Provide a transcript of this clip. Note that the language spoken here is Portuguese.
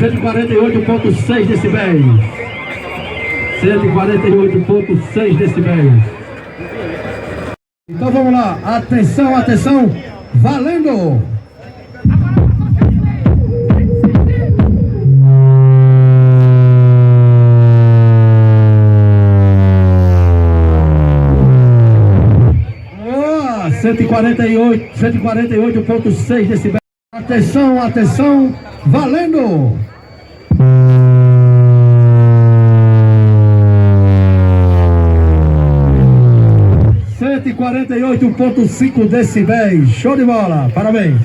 ...148,6 decibéis. 148,6 decibéis. Então vamos lá. Atenção, atenção. Valendo! Oh, 148,6 decibéis. Atenção, atenção. Valendo! 148,5 decibéis. Show de bola, parabéns.